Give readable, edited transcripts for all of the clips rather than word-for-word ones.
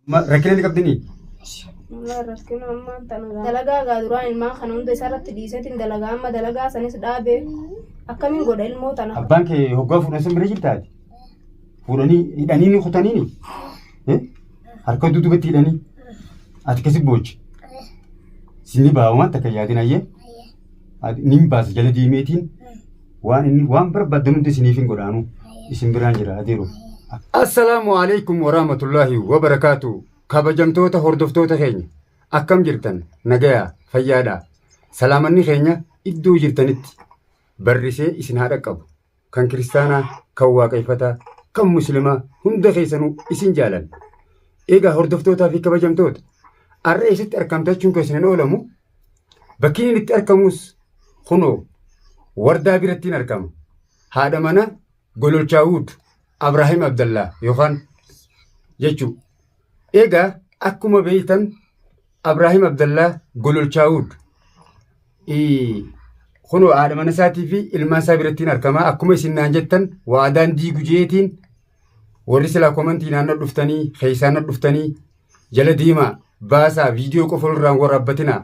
ما ركنني قبضني ما ركنا ما تنا دلقا قادرين ما خنون بسرت ديسات دلقا ما دلقا سنس دابه أكمل قد الموت أنا أبانك هو فرنسا مريجل تاد فرني إدانيني خطانيني harka dudubatti hidhanii ati kasi boochi sinni baawwan takka yaadin ayye nin baasa jala deemeetiin waan barbaadan hundi isiniif hin godhaanu isin biraan jira adeeru. Assalaamu alaikum warahmatullahi wabarakaatu. Kabajamtoota hordoftoota keenya akkam jirtan nagayaa fayyaadhaa salaamanni keenya iddoo jirtanitti barrisee isin haa dhaqqabu kan kiristaanaa kan waaqeffataa kan muslimaa hunda keessanuu isin jaalan. Egaa hordoftootaa fi kabajamtoota har'a eessatti argamtachuun keessan oolamu bakki inni itti argamus kunoo wardaa birattiin argama. Haadha mana Gololchaawud Abrahaam Abdallaa yookaan jechuu. Egaa akkuma beektan Abrahaam Abdallaa Gololchaawud kunoo haadha mana isaatii fi ilmaan isaa birattiin argama. Akkuma isin naan jettan waadaan diigu jeetiin warri silaa komantii naannoo dhuftanii keessaan dhuftanii jala deemaa baasaa viidiyoo qofa irraan waraabbatinaa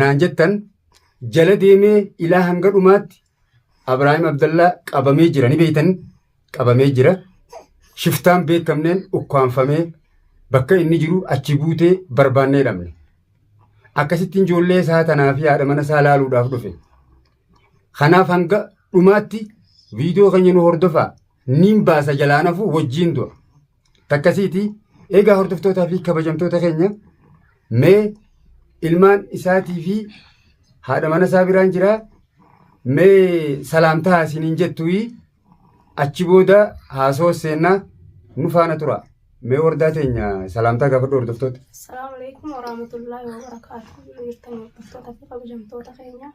naan jettan jala deemee ilaa hanga dhumaatti Abrahaam Abdallaa qabamee jira ni beektan qabamee jira shiftaan beekamneen ukkaanfamee bakka inni jiru achi buutee barbaannee dhabne akkasittiin ijoollee isaa tanaa fi haadha mana isaa laaluudhaaf dhufe kanaaf hanga dhumaatti viidiyoo keenya nu hordofaa. Nin baasa jalaanafu wajjiin du'a. Takkasiiti egaa hordoftootaa fi kabajamtoota keenya mee ilmaan isaatii fi haadha mana isaa biraan jira mee salaamtaa isiniin jettuyi achi booda haasoo seennaa nu faana tura. Mee wardaa teenya salaamtaa gaafadhu hordoftoota. Assalaamu alaikum warahmatullahi wabarakaatuh. Jirtan hordoftoota fi kabajamtoota keenya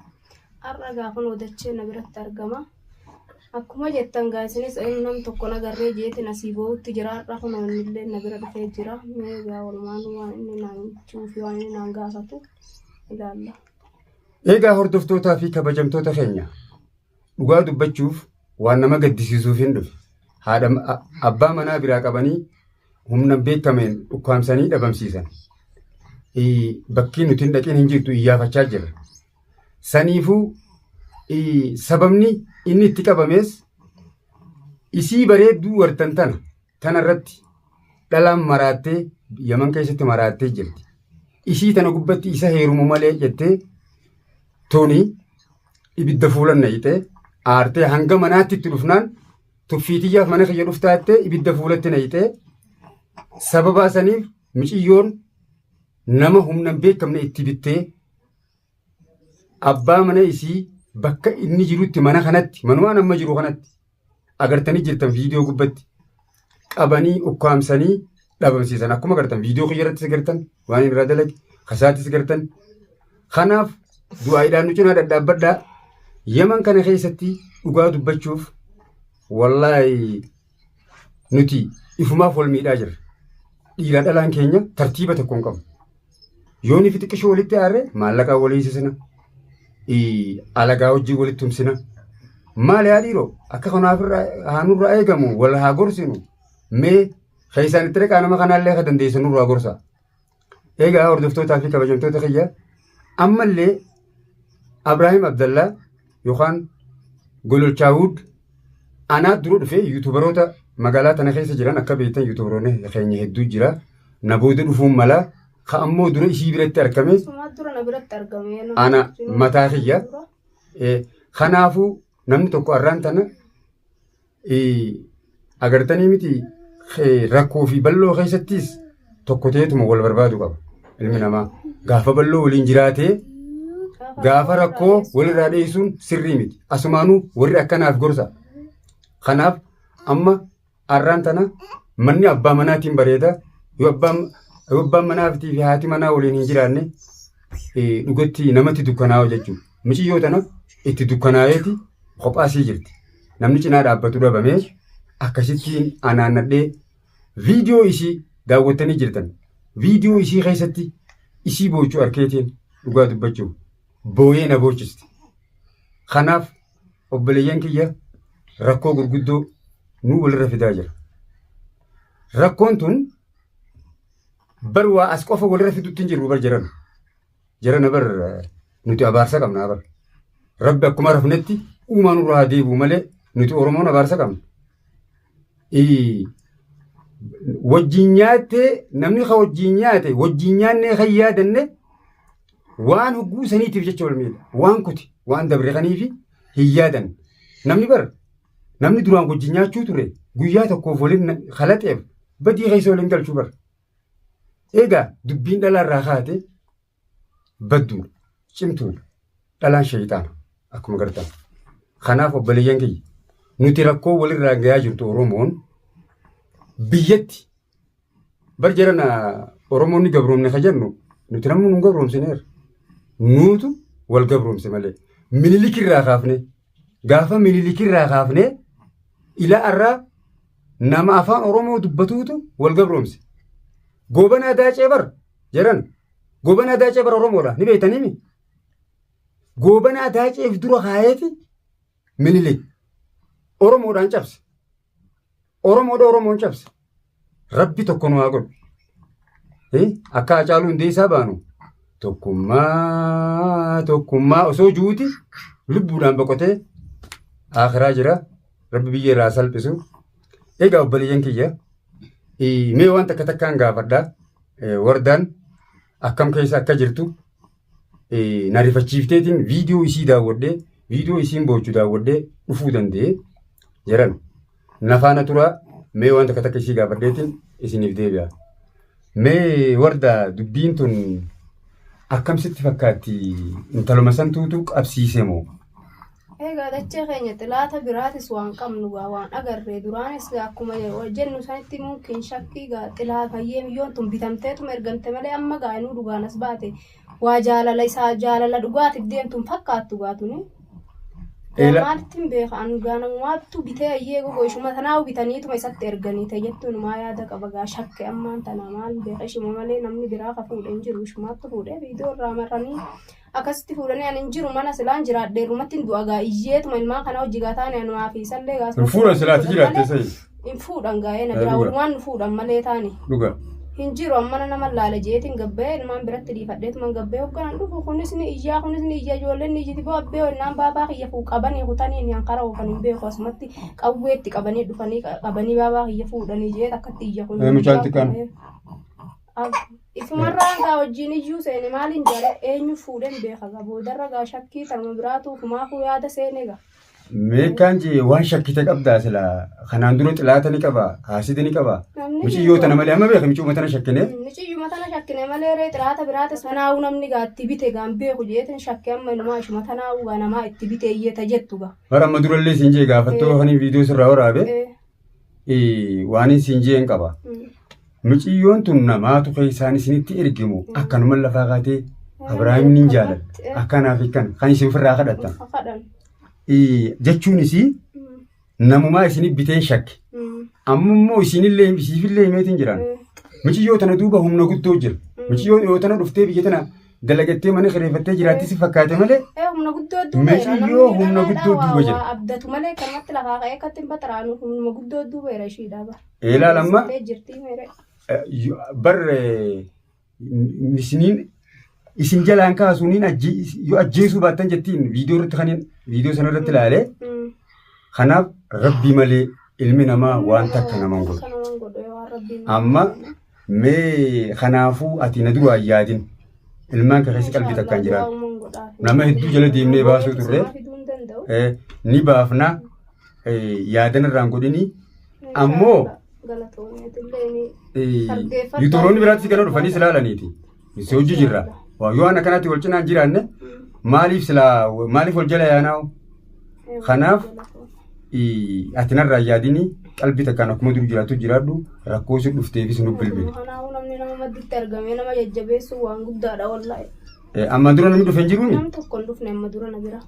har'a gaafa nu dachee na biratti argama. Akkuma jettan gaasinis nam tokko nagarree jeetiin asii boo'utti jira har'a kun illee na bira dhufee jira meegaa walumaan waan inni naan chuufi waan inni naan gaafatu ilaalla. Egaa hordoftootaa fi kabajamtoota keenya dhugaa dubbachuuf waan nama gaddisiisuuf hin dhufe haadha abbaa manaa biraa qabanii humna beekameen ukkaamsanii dhabamsiisan. Bakki nuti hin dhaqin hin jirtu iyyaafachaa jira. Saniifuu sababni inni itti qabamees isii bareedduu wartan tanarratti dhalaan maraattee yaman keessatti maraattee jirti. Isii tana gubbatti isa heerumu malee jettee toonii ibidda fuulan nayitee aartee hanga manaatti itti dhufnaan tuffiitiyyaaf mana kiyya dhuftaattee ibidda fuulatti nayitee sababaa saniif miciyyoon nama humna beekamne itti bittee abbaa mana isii bakka inni jirutti mana kanatti manumaan amma jiru kanatti agartanii jirtan viidiyoo gubbatti qabanii ukkaamsanii dhabamsiisan akkuma agartan viidiyoo kiyyarrattis agartan waan irraa dalage kasaattis agartan kanaaf du'aayiidhaan nu cinaa dhadhaabbadhaa yaman kana keessatti dhugaa dubbachuuf wallaahi nuti ifumaaf wal miidhaa jirra dhiiraa dhalaan keenya tartiiba tokkoon qabu yooni fi xiqqishoo walitti aarree maallaqaa walii sisina alagaa hojii walitti tumsina maal yaa dhiiroo akka kanaaf haanurraa eegamu wal haa gorsinu mee keessaan itti dhaqaa nama kanaallee akka dandeessanurraa gorsa. Egaa hordoftootaa fi kabajamtoota kiyya ammallee Abrahaam Abdallaa yookaan Gololchaawud anaa dura dhufee yuutubaroota magaalaa tana keessa jiran akka beektan yuutubaroonni keenya hedduu jira na booda dhufuun mala ka'ammoo dura ishii biratti argame ana mataa kiyya kanaafuu namni tokko arraan tana agartanii miti rakkoo fi balloo keessattis tokko ta'eetuma wal barbaadu qaba ilmi namaa gaafa balloo waliin jiraatee gaafa rakkoo walirraa dheessuun sirrii miti asumaanuu warri akkanaaf gorsa kanaaf amma arraan tana manni abbaa manaatiin bareeda yoo abbaan manaatii fi haati manaa waliin hin jiraanne dhugatti namatti dukkanaa'u jechuudha. Michiyyoo tana itti dukkanaa'eeti kophaasii jirti. Namni cinaa dhaabbatu dhabamee akkasittiin anaannadhee viidiyoo ishii daawwattanii jirtan. Viidiyoo ishii keessatti ishii boochuu arkeetiin dhugaa dubbachuuf booyee na boochisti. Kanaaf obboleeyyan kiyya rakkoo gurguddoo nu walirra fidaa jira. Rakkoon tun بروا أسقف ولا رفيدو تنجر وبر جرنا بر نتي أبارسا كم نابر ربكم عرفنتي وما نروح ديب وملء نتي أورمون أبارسا كم وجينيات نمني خو وجينيان خيادن وان هجو سنيتي في جتول ميل وان كتي وان دبر غنيفي هيادن نمني بر نمني دران وجينيات شو تري جويات كوفولين خلات بدي غيسولين قال شو بر إيجا دبين دلنا راحته بدو شمتون دلنا شيطان أكمل قرطان خناف وبليانكي نتيركو ولي رانجيا جرتو رومون بيتي برجرنا روموني قبروم نخجرنو نترمون قبروم سنير نوتو والقبروم سمالي منيلك الراخافني قافا منيلك الراخافني إلى أرى نما أفان رومو دبتوتو والقبروم سي غوبنا داچه بر جرن غوبنا داچه بر رومورا نبيتني مي غوبنا داچه فدرو خايتي منيلك أورمو دان چبس أورمو چبس ربي تكونوا أقول أكا جالون دي سابانو تكوما أسو جوتي لبودان بقوتي آخرا جرا ربي بيجي راسل بسو إيجا وبليين كيا مي وانت كتكان غافدا وردان أكم كيسا كجرتو ناريفا تشيفتين فيديو إسي داودي فيديو إسين بوچو داودي وفودان دي جران نفانا ترى مي وانت كتكيسي غافدتين إسين يفديبيا مي وردا دبينتون أكم ست فكاتي انتلو مسان توتوك أبسيسيمو Egaa dachee keenya xilaata biraatis waan qabnu waan agarree duraanis akkuma jennu sanitti mumkin shakkii xilaata fayyeen tun bitamteetuma ergante malee amma gaa'inuu dhugaanas baate waa jaalala isaa jaalala dhugaatiif deemtuun fakkaattu gaatuni. Maaltiin beeka angaana waattu bitee ayyee gogoishuma tanaa bitaniituma isatti erganii ta'ettuun maa yaada qaba gaa shakke ammaan tana maal beeka ishuma malee namni biraa ka fuudhee jiru ishumaatti fuudhee viidiyoo irraa marranii akkasitti fuudhanii ani jiru mana silaan jiraadhee rumatti du'a gaa iyyeetuma ilmaan kana hojii gaataan ani waa fi sallee gaas fuudha silaati jiraatte sai in fuudhan gaa'ee na biraa waan fuudhan malee taani dhuga hinjiru ammana nama laala jeetiin gabbee ilmaan biratti dhiifadheetuman gabbee hogganaan dhufu kunis ni iyyaa ijoolleen ni ijiti boobbee onnaan baabaa kiyya fuu qabanii kutanii ni ankara oofan hin beeku asumatti qawweetti qabanii dhufanii qabanii baabaa kiyya fuudhanii jeet akkatti iyya kun mucaalti kan ifumarraan gaa wajjin iyyuu seene maaliin jala eenyu fuudhen beeka gaa boodarra gaa shakkii tanuma biraatu kumaafuu yaada seene gaa meeqaan jee waan shakkite qabdaa sila kanaan dura xilaata ni qaba haasite ni qaba michiyyoo tana malee amma beeka michiyyoo tana shakkine michiyyoo tana shakkine malee ree xilaata biraatis tanaa'uu namni gaa itti bite gaan beeku jeetin shakkee amma inumaa ishuma tanaa'uu gaa namaa itti bite iyyeta jettu gaa bara amma durallee siin jee gaafattoo kanii viidiyoo sirraa waraabe waan siin jee hin qaba michiyyoon tun namaatu keessaan isinitti ergimu akkanuma lafaa kaatee Abrahaamni hin jaalladha akkanaaf kan isin ofirraa kadhattan jechuun isii namumaa isinii biteen shakke ammoo isinillee isiifillee himeetiin jiran michiyyoo tana duuba humna guddoo jira michiyyoo yoo tana dhuftee biyya tana dalagattee mana kireeffattee jiraatti si fakkaate malee michiyyoo humna guddoo duuba jira abdatu malee kanatti lafaa ka'ee akkatti hin bataraanu humna guddoo duuba era ishiidhaa bara ilaal amma bar isiniin isin jalaan kaasuuniin yoo ajjeesuu baattan jettiin viidiyoo irratti kaniin viidiyoo sana irratti ilaalee kanaaf rabbii malee ilmi namaa waan takka nama hin godhu amma mee kanaafuu ati na duraa yaadin ilmaan keessi qalbii takkaan jiraatu nama hedduu jala deemnee baasuu turre ni baafna yaadan irraan godhini ammoo yuuturoonni biraatti gara dhufanii silaalaniiti si hojii jirra yoo ana kanatti wal cinaan jiraanne maaliif wal jala yaanaa'u kanaaf ati narraa yaadini qalbii takkaan akkuma duru jiraatu jiraadhu rakkoo si dhufteefis nu bilbili. Kanaafuu namni nama madditti argamee nama jajjabeessu waan guddaadha wallaa'e. Amma dura namni dhufee jiruuni? Namni tokko hin dhufne amma dura na bira.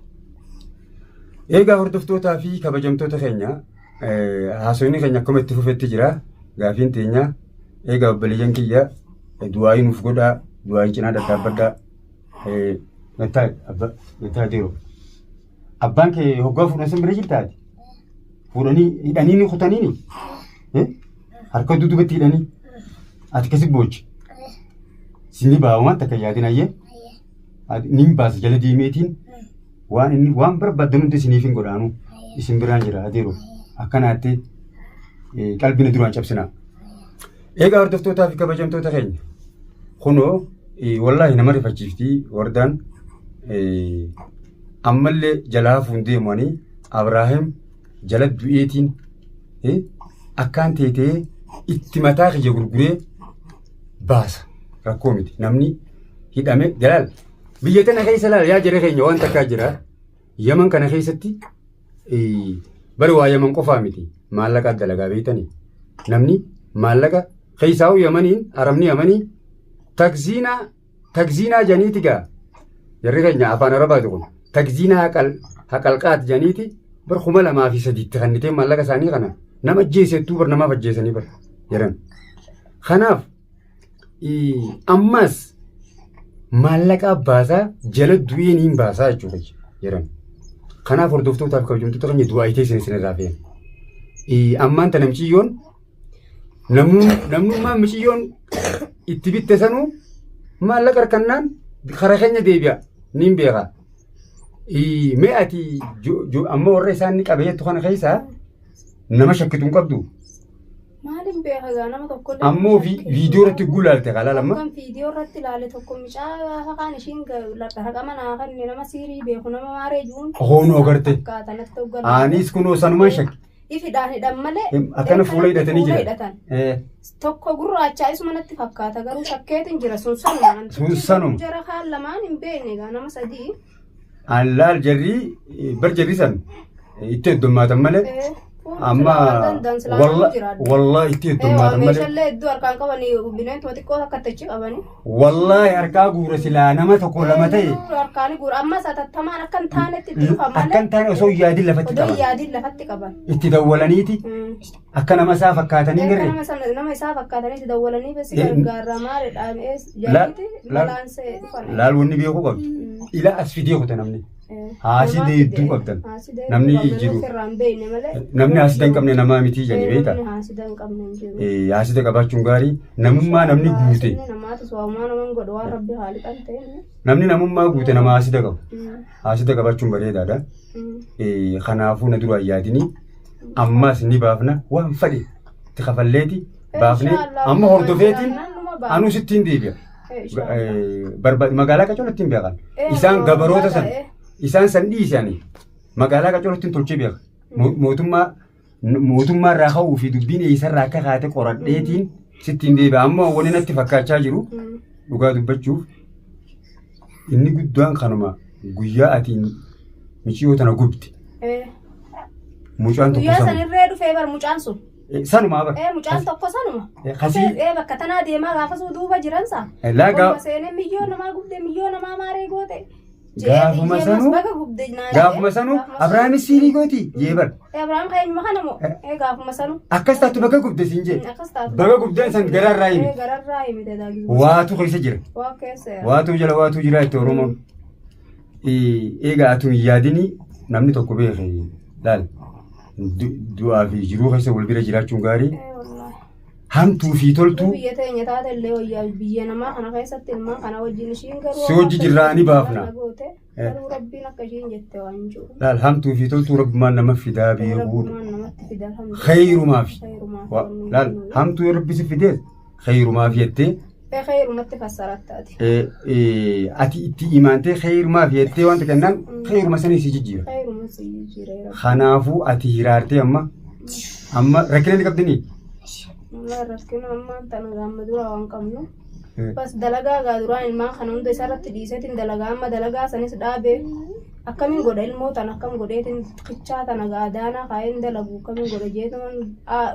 Egaa hordoftootaa fi kabajamtoota keenya haasofni keenya akkuma itti fufetti jira gaafiin teenya egaa obboleeyyan kiyya du'aayi nuuf godhaa du'aayi cinaa daddaabadhaa nataa deeru. Abbaan kee hoggaa fuudhan san bira jirtaati? Fuudhanii hidhanii ni kutaniini harka dudubatti hidhanii ati kasi boochi sini baawuma takka yaadin ayye nin baas jala diimeetiin waan barbaaddanutti isiniif hin godhaanu isin biraan jira adeero akkanaatti qalbiin duraan cabsina. Egaa hordoftootaa fi kabajamtoota keenya kunoo wallaahi nama rifachiiftii wardaan ammallee jalaa fuundeemanii Abrahaam jala du'eetiin akkaan teetee itti mataa kiyya gurguree baasa rakkoo miti namni hidhame jalaal biyya tana keessa laal yaa jira keenya waan takkaa jira Yaman kana keessatti bari waa Yaman qofaa miti maallaqa dalagaa beeytanii namni maallaqa keessaa'u Yamaniin Arabni Yamanii takziinaa janiiti gaa jarri keenya afaan Arabaati kun takziinaa haqalqaat janiiti bar 2003 kannitee maallaqa isaanii kana nama ajjeesettuu bar namaaf ajjeesanii bar jedhan. Kanaaf ammas maallaqa baasaa jala du'een hin baasaa jechuudha jedhan. Kanaaf hordoftootaaf kabajamtoota keenya du'aa itee isin irraa fe'an. Ammaan tana miciyyoon namnummaan miciyyoon itti bitte sanuu maallaqa harkannaan karaa keenya deebi'a niin beekaa. Mee ati amma warra isaan qabeeyattu kana keessaa nama shakkituun qabdu. Maalin beeka gaa nama tokko ammoo viidiyoo irratti gulaalte qalaalama. Kan viidiyoo irratti ilaale tokko micaa haqaan ishiin haqama naa kan nama siirii beeku nama maaree juun. Hoonoo garte. Anis kunoo sanumaan shakki. Ifidhaan hidhan malee. Akkana fuula hidhatanii jira. Tokko gurraachaa isuma natti fakkaata garuu shakkeetiin jira sun sanuma. Sun sanuma. Jara kaan lamaan hin beekne gaa nama sadii. Allaal jarri bar jarri san itti heddummaatan malee. Amma wallahi itti heddummaatan malee. Meeshaalee hedduu harkaan qabanii bineensuma xiqqoo akka tachi qabanii. Wallahi harkaa guura silaa nama tokko lama ta'e. Harkaan guura amma satattamaan akka hin taanetti itti dhufan malee. Akka hin taane osoo yaadiin lafatti qaban. Osoo yaadiin lafatti qaban. Itti dawwalaniiti. Akka nama isaa fakkaatanii garee. Nama isaa fakkaatanii itti dawwalanii beesi gargaaraa maali dhaamee jalatti balaansee dhufan. Laal wanni beekuu qabdi. Ila as fidee kuta namni. Haasida hedduu qabdan. Namni jiru. Namni haasida hin qabne namaa miti jedhanii beekta. Haasida qabaachuun gaarii namummaa namni guute. Namni namummaa guute nama haasida qabu. Haasida qabaachuun bareedaadha. Kanaafuu na duraan yaadini ammas ni baafna waan fadhe itti kafalleeti baafnee amma hordofeetiin anuu sittiin deebi'a. Magaalaa qacoolatti hin beekan. Isaan gabaroota san isaan san dhiisanii magaalaa qacoolatti hin tolchee beekan. Mootummaa irraa ka'uu fi dubbiin eessarraa akka kaate qoradheetiin sittiin deebi'a. Amma wanni natti fakkaachaa jiru dhugaa dubbachuuf inni guddaan kanuma guyyaa atiin michiyoo tana gubdi. Mucaan tokko sanuma. Guyyaa sanirree dhufee bar mucaan sun. Sanuma bar. Mucaan tokko sanuma. Kasii. Bakka tanaa deemaa gaafa suu duuba jiransa. Laagaa. Seenee miyyoo namaa gubdee miyyoo namaa maaree goote. Gaafuma sanuu Abrahaamis siirii gooti jeebar. Abrahaam keenyuma kana moo gaafuma sanuu. Akkas taatu bakka gubde siin jee. Bakka gubdeen san gararraa himi. Gararraa himi tajaajila. Waatu keessa jira. Waa keessa. Waatu jala waatu jira itti Oromoon. Egaa atu yaadini namni tokko beekee laal du'aa fi jiruu keessa wal bira jiraachuun gaarii. Hamtuu fi toltuu. Biyya teenya taate illee wayyaa biyya namaa kana keessatti ilmaa kana wajjin ishiin garuu. Si hojii jirraa ni baafna. Garuu rabbiin akka ishiin jette waan jiru. Laal hamtuu fi toltuu rabbumaan nama fidaa beekuudha. Khayrumaaf. Laal hamtuu rabbisi fidees khayrumaaf jettee. Khayrumatti fassarattaati. Ati itti imaantee khayrumaaf jettee wanta kennaan khayruma sanii si jijjiira. Khayruma si jijjiira. Kanaafuu ati hiraartee amma rakkina ni qabdanii. Rakkina ammaan tana gaamma dura waan qabnu. Bas dalagaa gaa duraan ilmaan kana hunda isarratti dhiiseetiin dalagaa amma dalagaa sanis dhaabee akkamiin godha ilmoo tan akkam godheetiin qichaa tana gaa daanaa kaayeen dalagu akkamiin godha jeetuman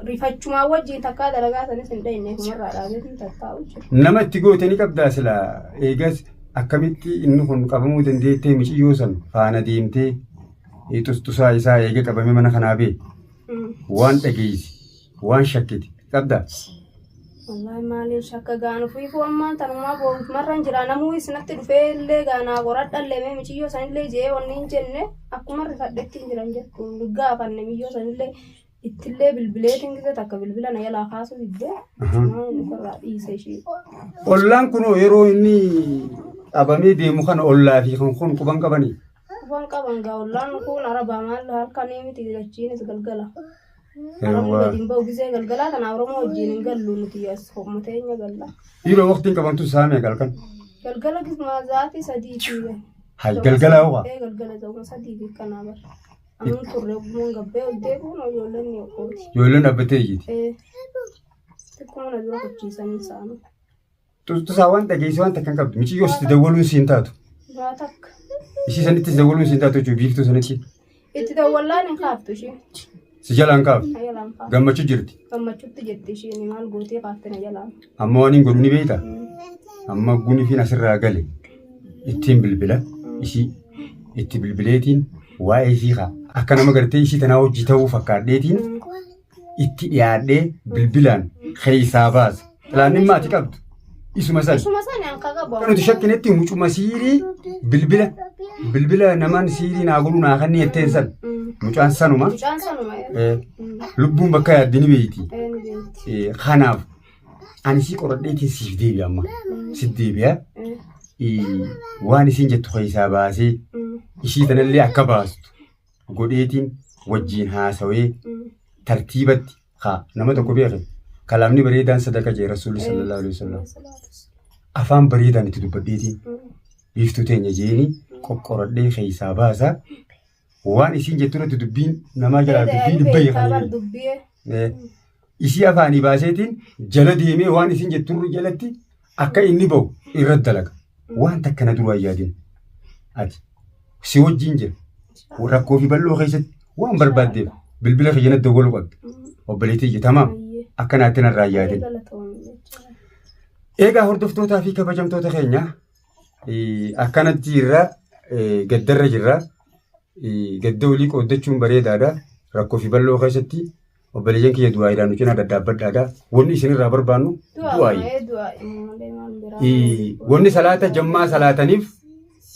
rifachumaa wajjin takkaa dalagaa sanis hin dhayinne kumarraa dhaabeetiin tattaa'u jira. Nama itti gootanii qabdaa sila eegas akkamitti inni kun qabamuu dandeettee michiyyoo san faana deemtee tustusaa isaa eega qabamee mana kanaa bee waan dhageessi waan shakkiti. Qabda. Wallahi maaliin shakka gaanu fiifuu ammaan tanumaa boo'uuf marran jira namuu isinatti dhufee illee gaanaa qoradhallee mee michiyyoo sanillee jee wanni hin jenne akkuma rifadhetti hin jiran jettu gaafanne miyyoo sanillee ittillee bilbileetiin gisa takka bilbila na jalaa kaasuu diddee inni irraa dhiise ishee. Ollaan kun yeroo inni qabamee deemu kana ollaa fi kun quban qabanii. Quban qaban gaa ollaan kun arabaa maal halkanii miti jechiinis galgala. Arabni gadi hin bahu gisee galgalaa kana Oromoo wajjin hin gallu nuti as homteenya galla. Yeroo waqtiin qabantu saamee galkan. Galgala gismaa zaati sadiitii. Hay galgala waa. Galgala zauma sadiitii kanaa bara. Amun turre bu'uun gabbee oddee kun ijoolleen ni okooti. Ijoolleen dhaabbatee jirti. Xiqqoo na dura kochiisanii saanu. Tusaa waan dhageessee waan takkan qabdu michiyyoo sitti dawwaluun siin taatu. Waa takka. Ishii sanitti dawwaluun siin taatu jechuun biiftuu sanitti. Itti dawwallaan hin kaaftu ishee. Si jalaan kaaftu. Jalaan kaaftu. Gammachuu jirti. Gammachuutti jirti isheen maal gootee kaafte na jalaan. Amma waan hin godhu ni beektaa? Amma guni fi asirraa gale ittiin bilbila ishii itti bilbileetiin waa'ee ishii haa akka nama gartee ishii tanaa hojii ta'uu fakkaadheetiin itti dhiyaadhee bilbilaan keessaa baasa. Ilaanni maatii qabdu isuma sana. Isuma sana hanqa qabu. Kan nuti shakkinetti mucuma siirii bilbila namaan siirii naa godhu naa kanneen jetteen sana. Mucaan sanuma. Mucaan sanuma. Lubbuun bakka yaadde ni beekti. Kanaaf ani sii qoradheetiin siif deebi'a amma. Siif deebi'a. Waan isiin jettu keessaa baasee ishii tanallee akka baastu godheetiin wajjiin haasawee tartiibatti haa nama tokko beekan kalaamni bareedaan sadaqa jee rasuulli sallallahu alaihi wasallam afaan bareedaan itti dubbadheetiin biiftuu teenya jeeni qoqqoradhee keessaa baasaa waan isiin jettu irratti dubbiin namaa jalaa dubbii dubbayee kan ishii afaanii baaseetiin jala deemee waan isiin jettu jalatti akka inni bahu irratti dalaga. Waan takka na duraa yaadin ati si wajjin jira rakkoo fi bal'oo keessatti waan barbaaddeef bilbila fayyana dawwaluu qabda obboleettii jetamaa akka naatti narraa yaadin. Eegaa hordoftootaa fi kabajamtoota keenya akkanatti jirra gaddarra jirra gadda olii qooddachuun bareedaadha rakkoo fi bal'oo keessatti obboleeyyan kiyya du'aayiidhaan nu cinaa daddaabbadhaadha wanni isinirraa barbaannu du'aayi. Wanni salaata jammaa salaataniif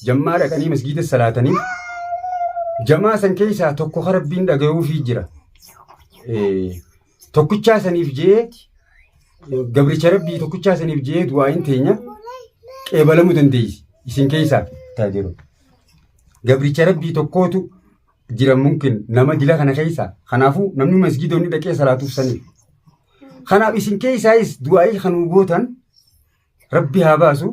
jammaa dhaqanii masgiida salaataniif jamaa san keessaa tokko rabbiin dhagayuufii jira. Tokkichaa saniif jee gabricha rabbii tokkichaa saniif jee du'aayin teenya qeebalamuu dandeessi isin keessaa taajiru. Gabricha rabbii tokkootu jira mumkin nama dila kana keessaa kanaafuu namni masgiida inni dhaqee salaatuuf saniif. Kanaaf isin keessaayis du'aayi kanuu gootan Rabbi haa baasu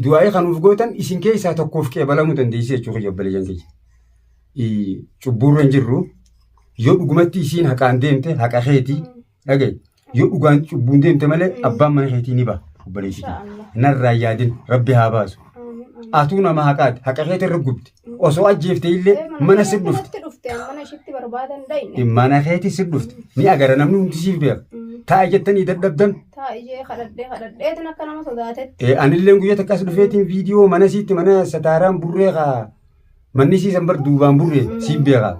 du'aayi kanuuf gootan isin keessaa tokkoof qeebalamuu dandeessi jechuudha obboleeyyan keenya. Cubburra hin jirru yoo dhugumatti isiin haqaan deemte haqa keetii dhagaye yoo dhugaan cubbuun deemte malee abbaan mana keetii ni ba'a obboleessi narraa yaadin Rabbi haa baasu. Atuu nama haqaati haqa keetii irra gubde osoo ajjeefte illee mana si dhufte. Mana keetii si dhufte ni agara namni hundi siif beeka. Taa'e jettanii dadhabdan. Taa'ee kadhadheetiin akka nama sodaatetti. Anillee guyyaa takkas dhufeetiin viidiyoo mana siitti mana sataaraan burree kaa manni siisan bar duubaan burree siif beeka.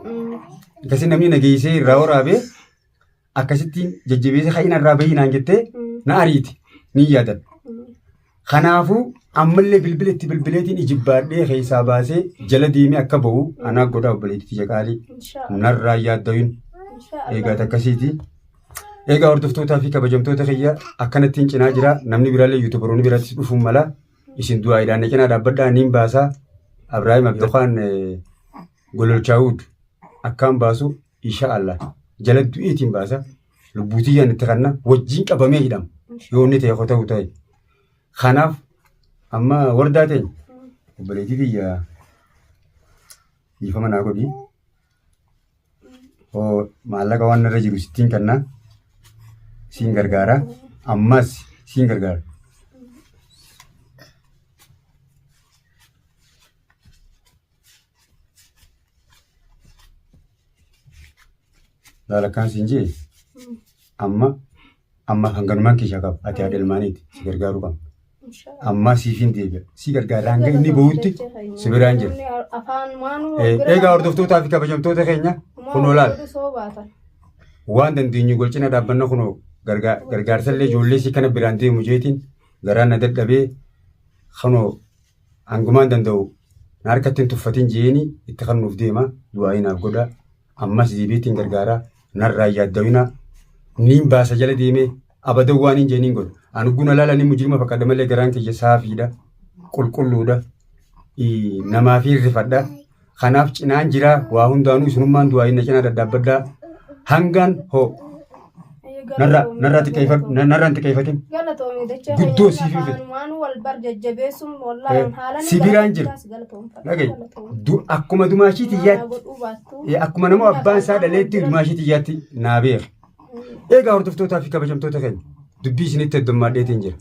Akkasii namni nageessee irraa waraabee akkasittiin jajjabeessa haa'ina irraa bahinaan jettee na ariiti ni yaadadha. Kanaafuu ammallee bilbila itti bilbileetiin ijibbaadhee keessaa baasee jala deemee akka bahu anaa godhaa obboleettii jaqaalii narraa yaaddawin eegaa akkasiiti. Eegaa hordoftootaa fi kabajamtoota kiyya akkanattiin cinaa jira namni biraallee yuutuubaroonni biratti dhufuun mala isin du'aayiidhaan cinaa dhaabbadhaa niin baasaa Abiraahim Abdulqaan Gololchaawud akkaan baasu inshaallah jala du'eetiin baasa lubbuutiyyaan itti kanna wajjiin qabamee hidhama yoo inni ta'e ta'u ta'e. Kanaaf amma wardaa teenya obboleettii kiyya dhiifama naa godhi maallaqa waan irra jiru sittiin kannaa. Siin gargaara ammas siin gargaara. Laalakkaan siin jee amma hanganumaan keessaa qaba ati haadha ilmaaniiti si gargaaruu qaba. Amma siifin deebi'a si gargaara hanga inni bahutti si biraan jira. Eegaa hordoftootaa fi kabajamtoota keenya kunoo laala. Waan dandeenyu golcina dhaabbanna kunoo gargaarsallee ijoollee si kana biraan deemu jeetiin garaan na dadhabee kunoo hangumaan danda'u na harkatti hin tuffatin jeeni itti kan nuuf deema du'aayi naaf godha ammas deebiitiin gargaaraa narraa yaaddawina niin baasa jala deemee abadan waan hin jeeniin godhu anu guna laala ni mujirma fakkaata malee garaan kiyya saafiidha qulqulluudha namaaf hirrifadha kanaaf cinaan jira waa hundaanuu isinummaan du'aa inni cinaa daddaabaddaa hangaan hoo narraa xiqqeeffatin guddoo siif hin sibiraan jira akkuma dumaashii xiyyaatti akkuma nama abbaan isaa dhaleetti dumaashii xiyyaatti naa beeka. Egaa hordoftootaa fi kabajamtoota keenya dubbii isinitti heddummaadheetiin jira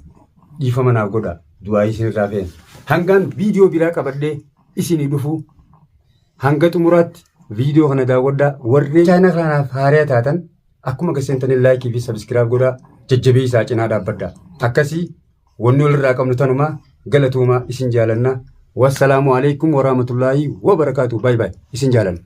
dhiifama naaf godhaa du'aa isinirraa fe'an hangaan viidiyoo biraa qabadhee isinii dhufu hanga xumuraatti viidiyoo kana daawwadhaa warreen chaayinaa kanaaf haaraa taatan akkuma gaseentanii laayikii fi sabiskiraayib godhaa jajjabee isaa cinaa dhaabbadhaa akkasii wanni walirraa qabnu tanumaa galatoomaa isin jaalanna wassalaamu alaikum warahmatullaahi wabarakaatu baay baay isin jaalanna.